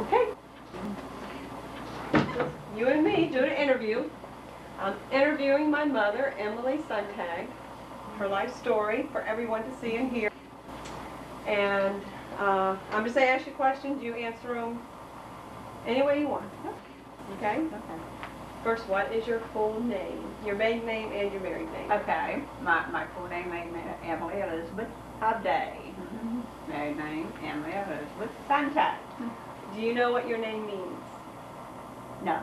Okay. You and me doing an interview. I'm interviewing my mother, Emily Sonntag, her life story for everyone to see and hear. And I'm just going to ask you questions. You answer them any way you want. Okay? Okay. First, what is your full name? Your maiden name and your married name. Okay. My full name is Emily Elizabeth Day. Married name Emily Elizabeth Sonntag. Do you know what your name means? No.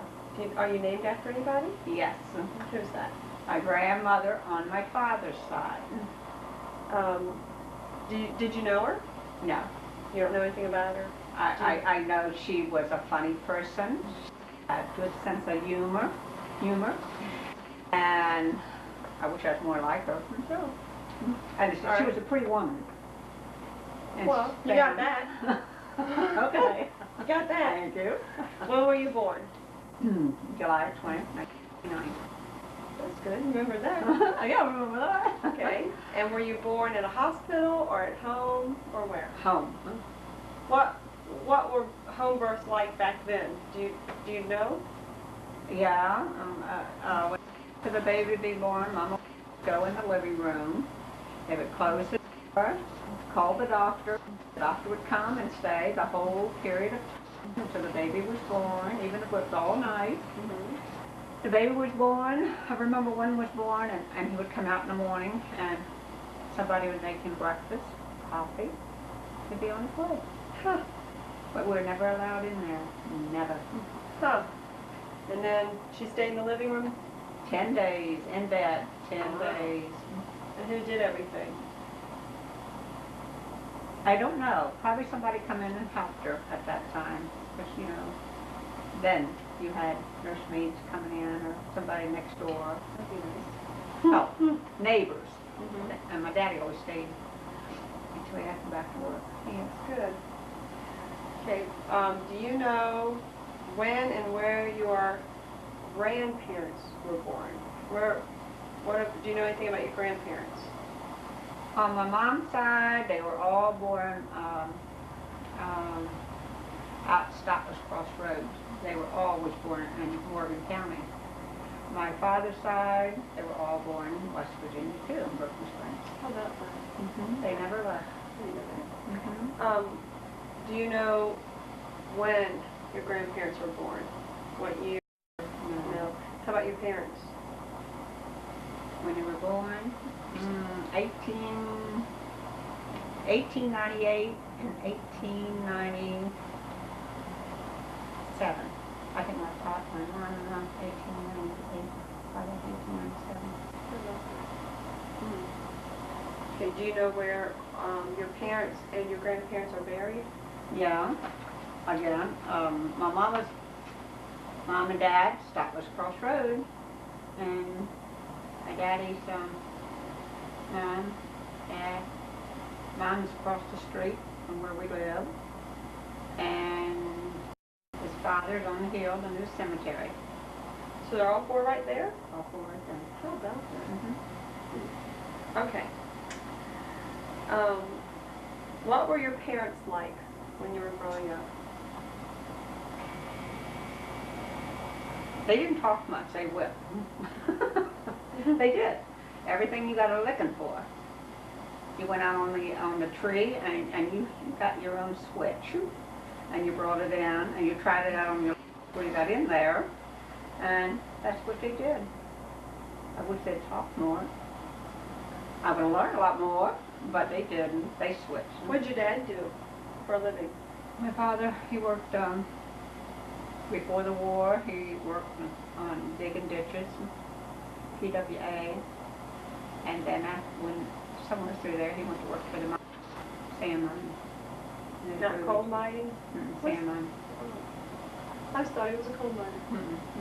Are you named after anybody? Yes. Who's that? My grandmother on my father's side. Did you know her? No. You don't know anything about her? I know she was a funny person. She had a good sense of humor. And I wish I was more like her. So, and she was a pretty woman. And well, you got that. Okay. You got that. Thank you. When were you born? July 20th, 1989. That's good. Remember that. Yeah, I remember that. Okay. And were you born at a hospital or at home or where? Home. What were home births like back then? Do you know? Yeah. For the baby to be born, Mama would go in the living room. They would close the door, call the doctor. The doctor would come and stay the whole period of time until the baby was born, even if it was all night. The baby was born. I remember one was born, and he would come out in the morning, and somebody would make him breakfast, coffee. He'd be on his way. Huh. But we were never allowed in there. Never. Huh. And then she stayed in the living room? 10 days in bed. 10 days. And who did everything? I don't know. Probably somebody come in and helped her at that time. Because, you know, then you had nursemaids coming in or somebody next door. That'd be nice. Oh, neighbors. And my daddy always stayed until he had to come back to work. Yeah. Good. Okay. Do you know when and where your grandparents were born? Do you know anything about your grandparents? On my mom's side, they were all born out Stockler's Crossroads. They were always born in Morgan County. My father's side, they were all born in West Virginia too, in Brooklyn Springs. How about that? They never left. Do you know when your grandparents were born? What year? No. How about your parents? When they were born, 1898 and 1897. I think I taught my mom around 1898, probably 1897. Okay, do you know where your parents and your grandparents are buried? Yeah, again, my mom and dad, Stockler's Crossroad, and my daddy's mom, dad, mom's across the street from where we live, and his father's on the hill, the new cemetery. So they're all four right there? All four of them. How about that? Okay. What were your parents like when you were growing up? They didn't talk much, they whipped. They did. Everything you got a licking for. You went out on the tree and you got your own switch and you brought it in and you tried it out on your before you got in there, and that's what they did. I wish they'd talked more. I would have learned a lot more, but they didn't. They switched. What did your dad do for a living? My father, he worked before the war. He worked on digging ditches, PWA, and then when somewhere through there, he went to work for the sand mine. Not coal mining? Sand mine. I just thought he was a coal miner.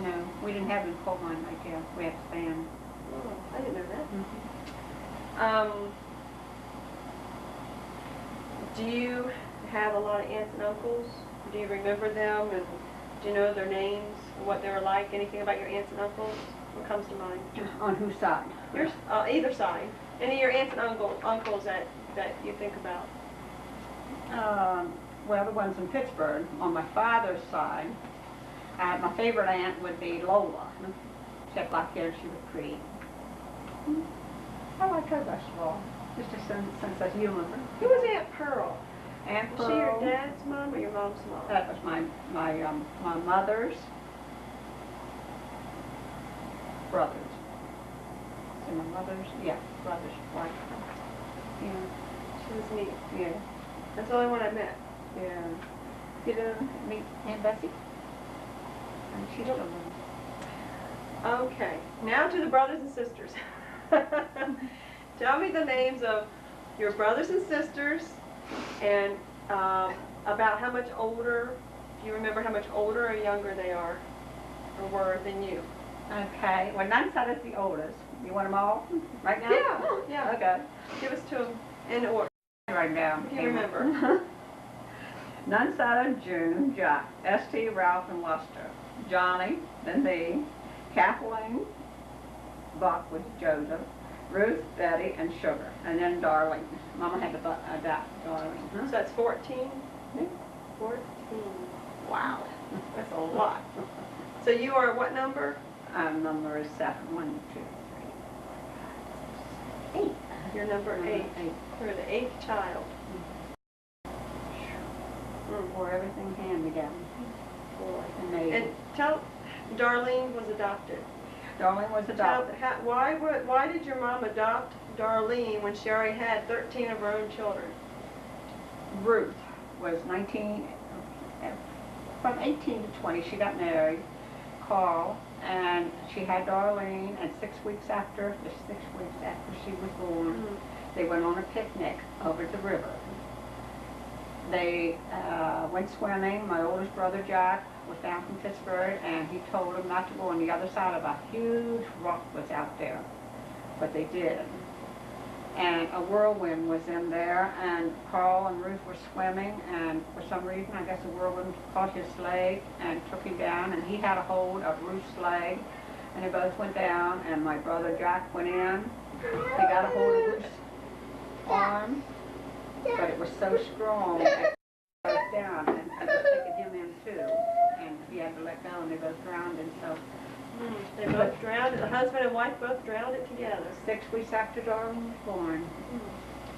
No, we didn't have any coal mine like that. We had sand. Oh, I didn't know that. Do you have a lot of aunts and uncles? Do you remember them, and do you know their names, what they were like? Anything about your aunts and uncles? What comes to mind? On whose side? Yours, either side. Any of your aunts and uncles that you think about? well, the ones in Pittsburgh. On my father's side, my favorite aunt would be Lola. She had black hair, she was pretty. I like her best of all. Just a sense of humor. Who was Aunt Pearl? Aunt Was Pearl. she your dad's mom or your mom's mom? That was my mother's brothers. So my mother's, yeah, brother's wife. Yeah, She was neat. yeah, That's the only one I met. yeah. You didn't meet Aunt Bessie? And she's still living. Okay, now to the brothers and sisters. Tell me the names of your brothers and sisters and about how much older, if you remember how much older or younger they are or were than you. Okay, well, Nunsaid is the oldest. You want them all right now? Yeah, yeah. Okay. Give us to them in order, Right now. if you remember. Nunsaid, June, Jack, S.T., Ralph, and Lester. Johnny, then me, Kathleen, Buck with Joseph, Ruth, Betty, and Sugar, and then Darling. Mama had to adopt Darling. So that's 14? Yeah. 14. Wow. That's a lot. So you are what number? Number is 7. 1, 2, 3, 4, 5, 6, 7, 8. You're number 8. You're the 8th child. For everything hand together. Boy. And And tell, Darlene was adopted. Darling was adopted. Why did your mom adopt Darlene when she already had 13 of her own children? Ruth was 19, from 18 to 20, she got married, Carl, and she had Darlene, and 6 weeks after she was born, they went on a picnic over the river. They went swimming. My oldest brother, Jack, was down from Pittsburgh, and he told them not to go on the other side of a huge rock was out there, but they did. And a whirlwind was in there, and Carl and Ruth were swimming, and for some reason, I guess the whirlwind caught his leg and took him down, and he had a hold of Ruth's leg, and they both went down, and my brother Jack went in. He got a hold of Ruth's arm, but it was so strong that it broke down, and it was taking him in too, and he had to let go, and they both drowned, and so They both drowned, the husband and wife both drowned it together. 6 weeks after Darling was born.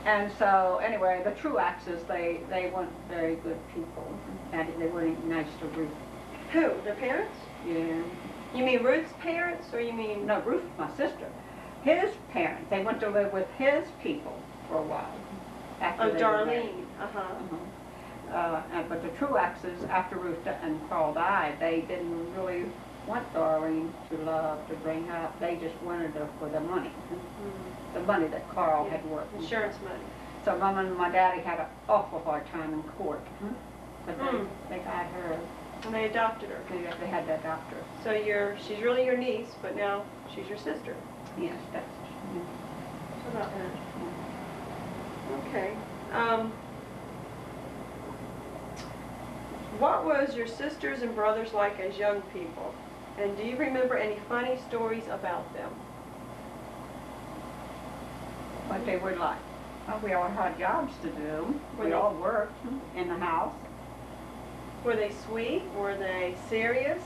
And so, anyway, the Truaxes, they weren't very good people, and they weren't nice to Ruth. Who? Their parents? Yeah. You mean Ruth's parents, or you mean? No, Ruth, my sister. His parents, they went to live with his people for a while. After Oh, they were married. Darlene. But the Truaxes, after Ruth and Carl died, they didn't really want Darlene to love, to bring up. They just wanted her for the money. The money that Carl had worked. Insurance money. So Mama and my daddy had an awful hard time in court. But they got her. And they adopted her. They had to adopt her. So she's really your niece, but now she's your sister. Yes, that's. How about that? Okay. What was your sisters and brothers like as young people? And do you remember any funny stories about them? What they were like. Well, we all had jobs to do. We all worked in the house. Were they sweet? Were they serious?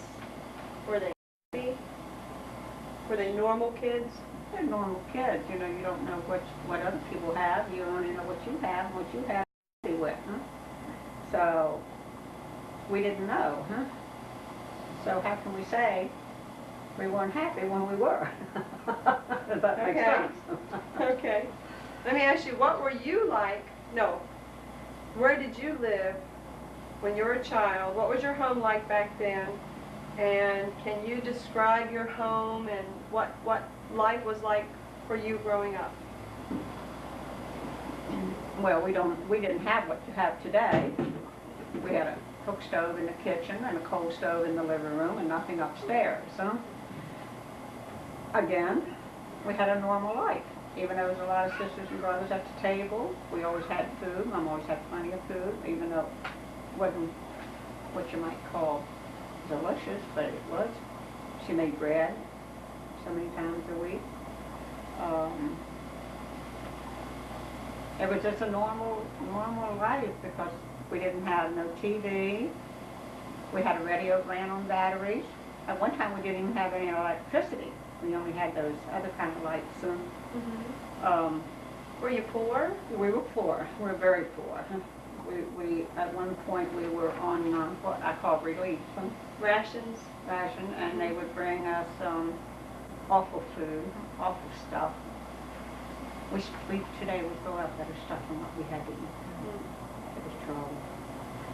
Were they happy? Were they normal kids? They're normal kids. You know, you don't know what other people have. You only know what you have and what you have to do with. So we didn't know. So how can we say we weren't happy when we were? Does that make sense? Okay. Let me ask you, what were you like? No. Where did you live when you were a child? What was your home like back then? And can you describe your home and what life was like for you growing up? Well, we didn't have what you have today. We had a cook stove in the kitchen and a coal stove in the living room and nothing upstairs. Again, we had a normal life. Even though there was a lot of sisters and brothers at the table, we always had food. Mom always had plenty of food, even though it wasn't what you might call delicious, but it was. She made bread so many times a week. It was just a normal life because We didn't have no TV. We had a radio that ran on batteries. At one time, we didn't even have any electricity. We only had those other kind of lights. Were you poor? We were poor. We were very poor. We at one point we were on what I call relief Rations? ration, and they would bring us awful food, awful stuff. We today would throw out better stuff than what we had to eat. It was trouble.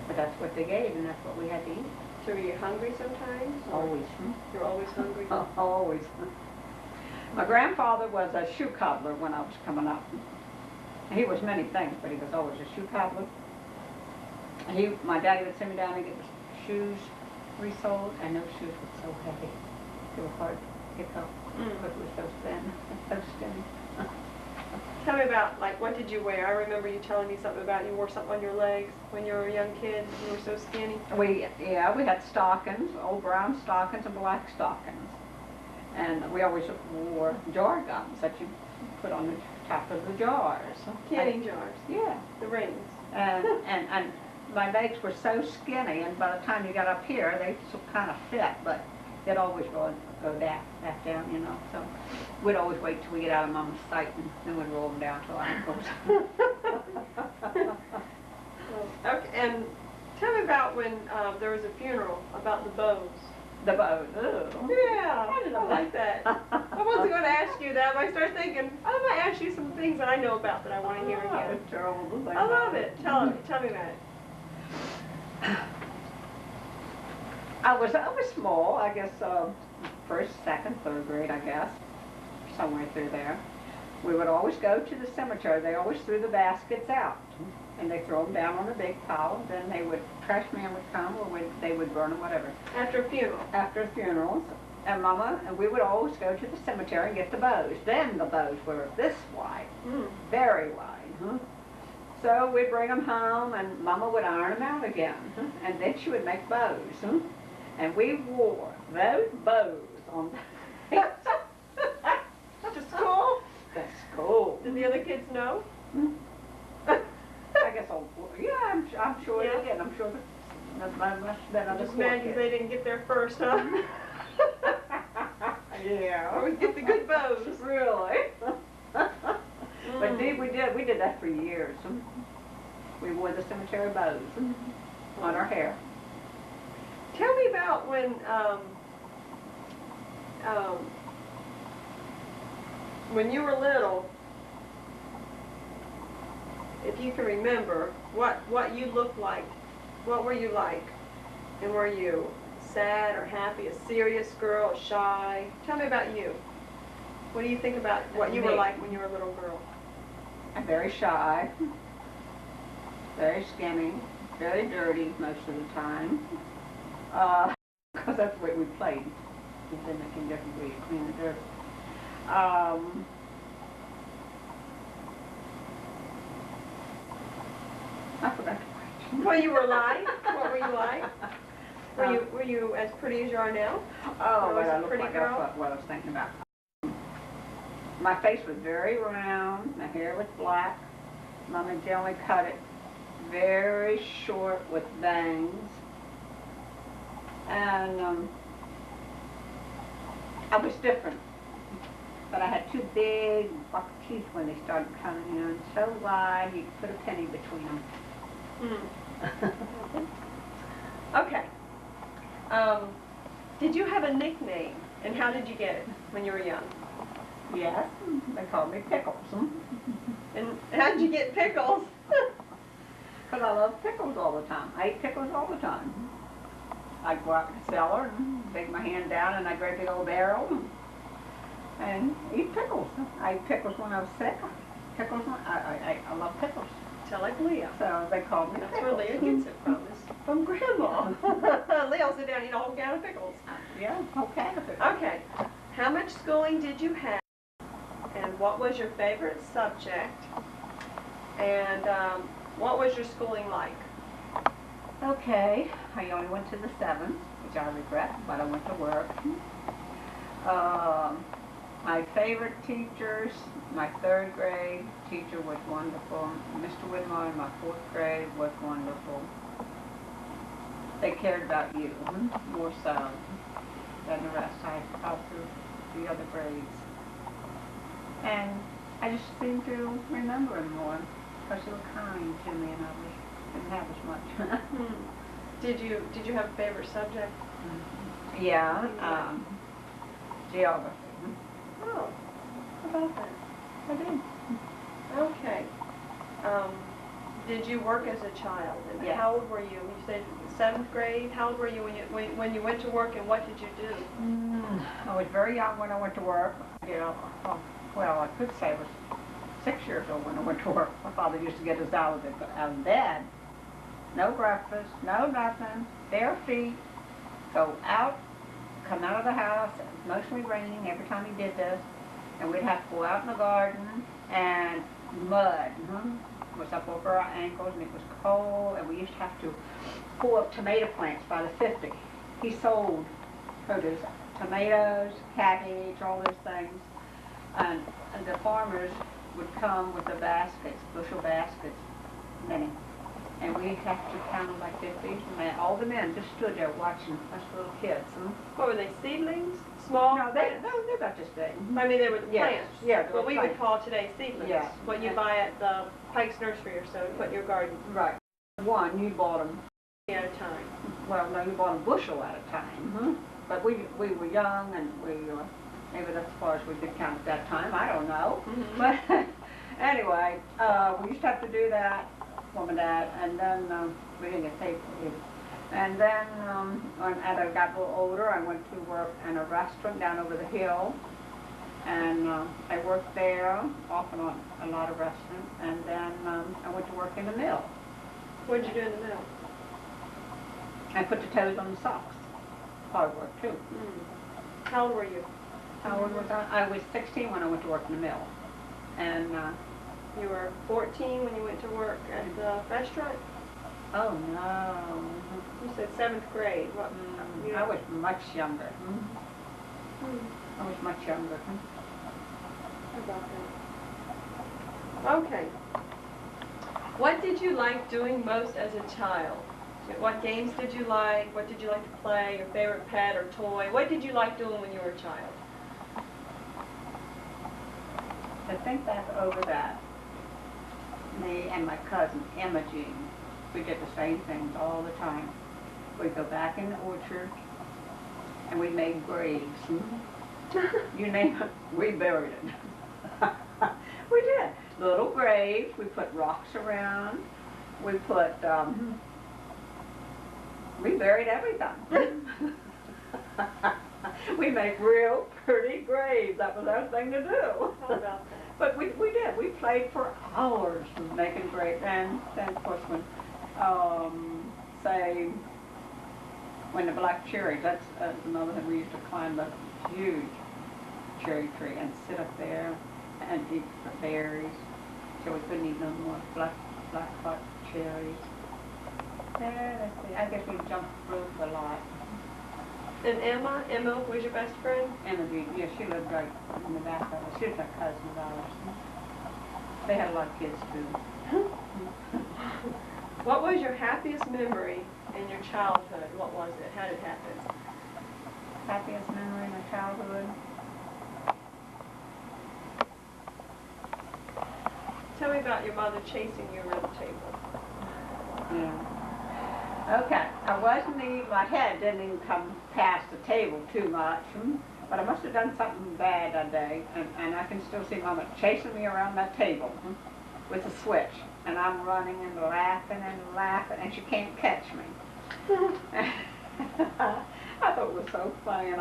But that's what they gave, and that's what we had to eat. So were you hungry sometimes? Always. You're always hungry? Always. My grandfather was a shoe cobbler when I was coming up. He was many things, but he was always a shoe cobbler. My daddy would send me down and get the shoes resold, and those shoes were so heavy. They were hard to pick up because we were so thin, so skinny. Tell me about, like, what did you wear? I remember you telling me something about you wore something on your legs when you were a young kid. You were so skinny. We had stockings, old brown stockings and black stockings. And we always wore jar gums that you put on the top of the jars. Canning jars. Yeah. The rings. And my legs were so skinny, and by the time you got up here, they kind of fit, but they'd always go back down, you know. So we'd always wait till we get out of Mama's sight, and then we'd roll them down to our ankles. Okay, and tell me about when there was a funeral, about the bows. The bows. Ugh. Yeah, I didn't like that. I wasn't going to ask you that, but I started thinking, I'm going to ask you some things that I know about that I want to hear again. It's terrible. I love it. Tell me about it. I was small, I guess, first, second, third grade, I guess, somewhere through there. We would always go to the cemetery. They always threw the baskets out, and they throw them down on a big pile. Then trash man would come, or they would burn them, whatever. After a funeral? After funerals. And Mama, and we would always go to the cemetery and get the bows. Then the bows were this wide, very wide. So we'd bring them home, and Mama would iron them out again, and then she would make bows. And we wore those bows on To school? to school. Did the other kids know? I guess I'm sure Yeah. they did. I'm sure that must have been other Just school mad because kids. they didn't get there first, huh? Yeah. Always get the good bows. Really? But indeed we did that for years. We wore the cemetery bows on our hair. Tell me about when you were little, if you can remember, what you looked like. What were you like? And were you sad or happy, a serious girl, shy? Tell me about you. What do you think about what you were like when you were a little girl? I'm very shy, very skinny, very dirty most of the time. Because that's the way we played. We've been making different ways to clean the dirt. I forgot to write. What you were like? What were you like? Were you as pretty as you are now? Oh, Or was but it I look pretty like girl? that's what I was thinking about. My face was very round, my hair was black. Mama generally cut it very short with bangs. And I was different. But I had two big buck teeth when they started coming in, so wide you could put a penny between them. Okay. Did you have a nickname, and how did you get it when you were young? Yes, they called me Pickles. And how did you get Pickles? Because I love pickles all the time. I eat pickles all the time. I'd go out in the cellar and dig my hand down, and I'd grab a big old barrel and eat pickles. I ate pickles when I was sick. Pickles, I love pickles. Tell like Leah. So they called me That's Pickles. where Leah gets it from. It's from Grandma. Leah will sit down and eat a whole can of pickles. Yeah, okay. Okay. How much schooling did you have? And what was your favorite subject? And what was your schooling like? Okay, I only went to the 7th, which I regret, but I went to work. My favorite teachers, my third grade teacher was wonderful. Mr. Whitmore in my fourth grade was wonderful. They cared about you more so than the rest. I all through the other grades. And I just seem to remember them more because they were kind to me and I didn't have as much. Did you have a favorite subject? Yeah, geography. Oh, how about that? I did. Okay. Did you work as a child? And Yes. how old were you? You said 7th grade. How old were you when you went to work, and what did you do? I was very young when I went to work. You know, well, I could say I was 6 years old when I went to work. My father used to get us out of bed. No breakfast, no nothing, bare feet, go out, come out of the house. It was mostly raining every time he did this. And we'd have to go out in the garden and mud. It was up over our ankles and it was cold and we used to have to pull up tomato plants by the 50. He sold produce, tomatoes, cabbage, all those things. And the farmers would come with the baskets, bushel baskets, many. And we'd have to count them like 50. And all the men just stood there watching us little kids. What were they, seedlings? Small No, plants? they're about this big. I mean, they were the Yes. plants. Yeah, they were What we would plants. call today seedlings. Yeah. What you buy at the Pike's Nursery or so to put in your garden Right. One, you bought them, at a time. well, no, you bought a bushel at a time. But we were young and maybe that's as far as we could count at that time, I don't know. But anyway, we used to have to do that, Mom and Dad, and then we didn't get paid for it. And then as I got a little older, I went to work in a restaurant down over the hill. And I worked there, off and on, a lot of restaurants. And then I went to work in the mill. What did you do in the mill? I put the toes on the socks. Hard work too. How old were you? How old was I? I was 16 when I went to work in the mill. And, You were 14 when you went to work at the restaurant? oh no. You said 7th grade. What? I was much younger. I was much younger. How about that? Okay. What did you like doing most as a child? What games did you like? What did you like to play? Your favorite pet or toy? What did you like doing when you were a child? To think back over that, me and my cousin, Emma Jean, we did the same things all the time. We'd go back in the orchard and we made graves. You name it, we buried it. We did. Little graves, we put rocks around, we put, we buried everything. We made real pretty graves. That was our thing to do. How about that? But we did. We played for hours making graves. And then, of course, when, say, when the black cherries, that's another thing. We used to climb the huge cherry tree and sit up there and eat the berries. So we couldn't eat no more black hot cherries. Let's see. I guess we jumped through a lot. And Emma was your best friend? Emma Jean, yeah, she lived right in the back of us. She was a cousin of ours. They had a lot of kids too. What was your happiest memory in your childhood? What was it? How did it happen? Happiest memory in my childhood? Tell me about your mother chasing you around the table. Yeah. Okay, I wasn't even, my head didn't even come past the table too much, but I must have done something bad that day, and I can still see Mama chasing me around that table with a switch, and I'm running and laughing, and she can't catch me. I thought it was so funny, and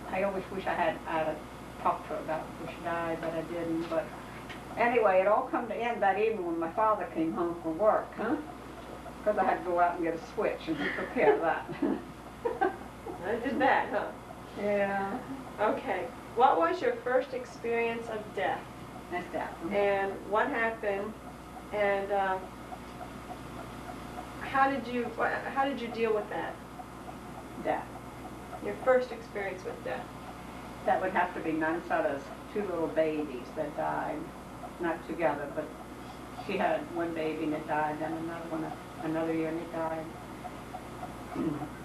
I always wish I had talked to her about it before she died, but I didn't. But anyway, it all come to end that evening when my father came home from work, because I had to go out and get a switch and prepare that. I did that, huh? Yeah. Okay. What was your first experience of death? That's that. And what happened? And how did you deal with that? Death. Your first experience with death. That would have to be Nunsutta's two little babies that died, not together, but she had one baby and it died, then another one another year and it died.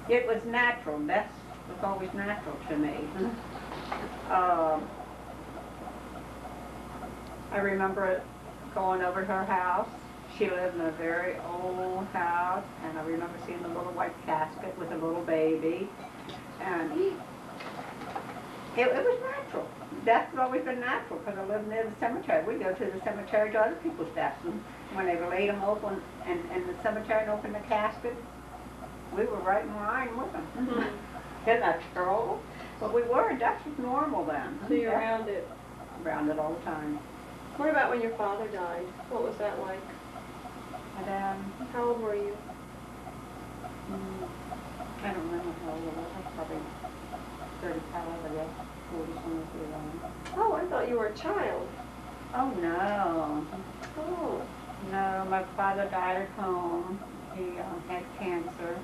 It was natural. Death was always natural to me. I remember going over to her house. She lived in a very old house, and I remember seeing the little white casket with a little baby, and it was natural. Death has always been natural because I lived near the cemetery. We'd go to the cemetery to other people's deaths, and when they laid them open in the cemetery and opened the casket, we were right in line with them. Isn't that true? But we were. Death was normal then. So you're around it? Around it all the time. What about when your father died? What was that like? And How old were you? I don't remember how old I was. Probably 35, I guess. 40 something around. Oh, I thought you were a child. Oh no. Oh. No, my father died at home. He had cancer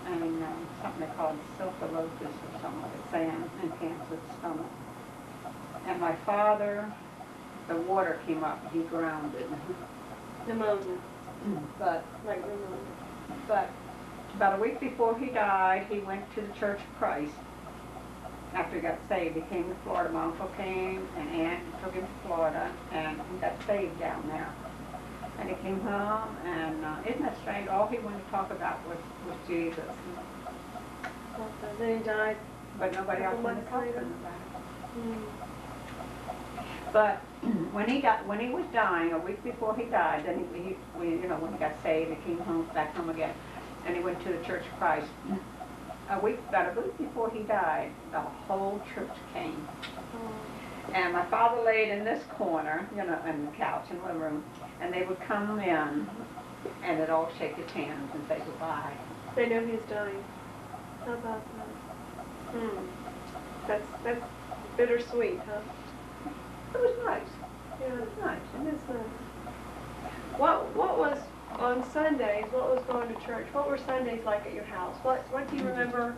and something they called silphilosis or something like that, sand and cancer of the stomach. And my father, the water came up, he drowned it. Pneumonia. But Like pneumonia. But about a week before he died, he went to the Church of Christ. After he got saved, he came to Florida. My uncle came, and Aunt took him to Florida, and he got saved down there. And he came home, and isn't that strange? All he wanted to talk about was Jesus. Then he died. But nobody else wanted to talk to later. him about it. Mm. But when he was dying, a week before he died, then when he got saved, he came back home again, and he went to the Church of Christ. About a week before he died, the whole church came. Oh. And my father laid in this corner, in the couch in the living room, and they would come in, and they'd all shake his hands and say goodbye. They know he's dying. How about that? That's bittersweet, huh? It was nice. Yeah, It was nice. it is nice. What was on Sundays? What was going to church? What were Sundays like at your house? What do you remember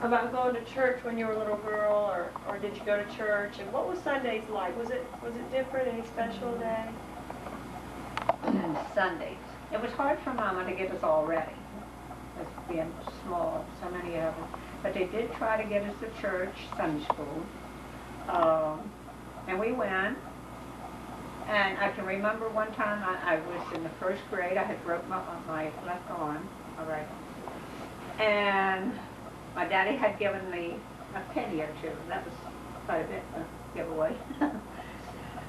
about going to church when you were a little girl, or did you go to church? And what was Sundays like? Was it different? Any special day? Sundays. It was hard for Mama to get us all ready, as being small, so many of us. But they did try to get us to church, Sunday school, and we went. And I can remember one time I was in the first grade. I had broke my left arm, all right, and my daddy had given me a penny or two. That was quite a bit to give away.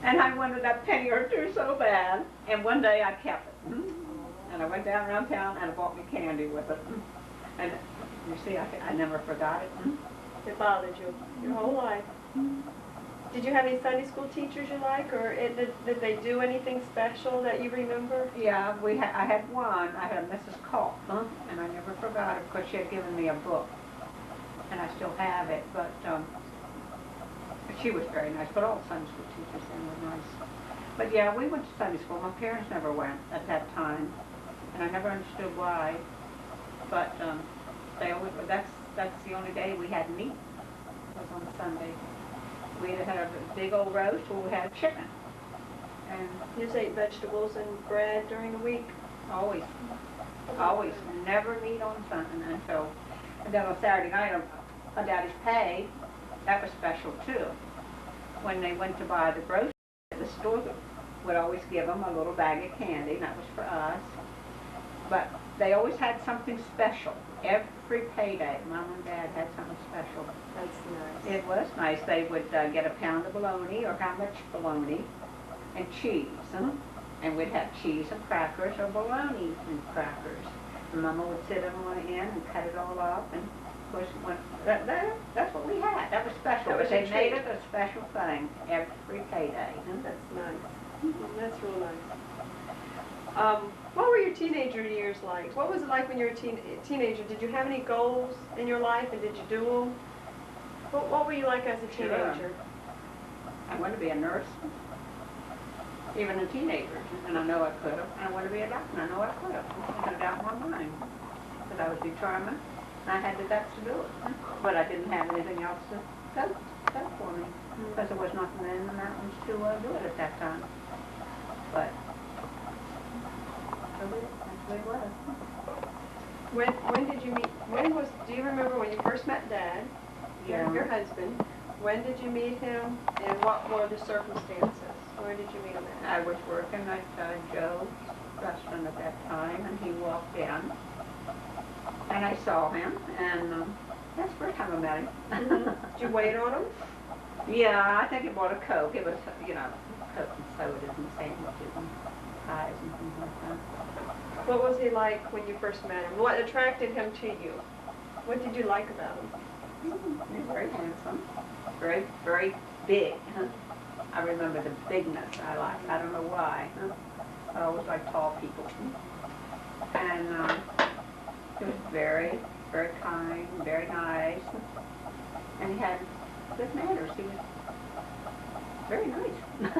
And I wanted that penny or two so bad. And one day I kept it. And I went down around town and I bought me candy with it. And you see, I never forgot it. It bothered you your whole life. Did you have any Sunday school teachers you like, or did they do anything special that you remember? Yeah, I had one. I had a Mrs. Culp, and I never forgot it because she had given me a book. And I still have it, but she was very nice, but all Sunday school teachers then were nice. But yeah, we went to Sunday school. My parents never went at that time, and I never understood why. But they always, that's the only day we had meat, was on Sunday. We either had a big old roast or we had chicken. And You just ate vegetables and bread during the week? always, never meat on Sunday until, and then on Saturday night on Daddy's pay, that was special too. When they went to buy the groceries, the store would always give them a little bag of candy, and that was for us. But they always had something special. Every payday, Mom and Dad had something special. That's nice. It was nice. They would get a pound of bologna, or how much bologna, and cheese. And we'd have cheese and crackers, or bologna and crackers. And Mama would sit on one end and cut it all up, and of course, that's what we had. That was special. That was But they your made treat. it a special thing every payday. That's nice. That's real nice. What were your teenager years like? What was it like when you were a teenager? Did you have any goals in your life, and did you do them? What were you like as a teenager? Sure. I wanted to be a nurse, even a teenager, and I know I could have. I wanted to be a doctor, and I know I could have. I had no doubt in my mind that I was determined, and I had the guts to do it. But I didn't have anything else to go. up for me, because there was nothing in the mountains to do it at that time. But, so that's the way it was. When did you meet, do you remember when you first met Dad, your husband? When did you meet him, and what were the circumstances? Where did you meet him at? I was working at Joe's restaurant at that time, and he walked in, and I saw him, and that's the first time I met him. Did you wait on him? Yeah, I think he bought a Coke. It was, you know, Coke and sodas and sandwiches and pies and things like that. What was he like when you first met him? What attracted him to you? What did you like about him? He was very handsome, very, very big. I remember the bigness I liked. I don't know why. I always like tall people. And he was very, very kind, very nice, and he had good manners. He was very nice.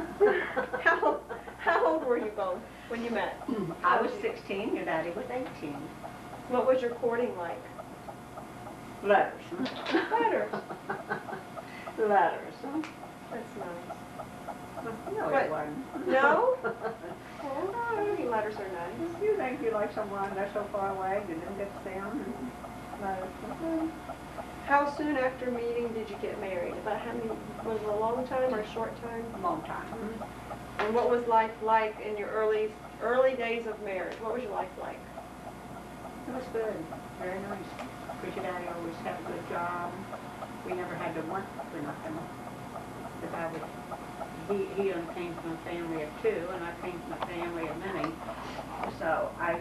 How old were you both when you met? I was 16, your daddy was 18. What was your courting like? Letters. Letters. Letters. That's nice. No, What? it wasn't. No? Oh, I think letters are nice. You think you like someone that's so far away, you didn't get to see them? Letters. How soon after meeting did you get married? About how many, was it a long time or a short time? A long time. And what was life like in your early days of marriage? What was your life like? It was good. Very nice. Because your daddy always had a good job. We never had to work for nothing. Because he only came from a family of two, and I came from a family of many. So I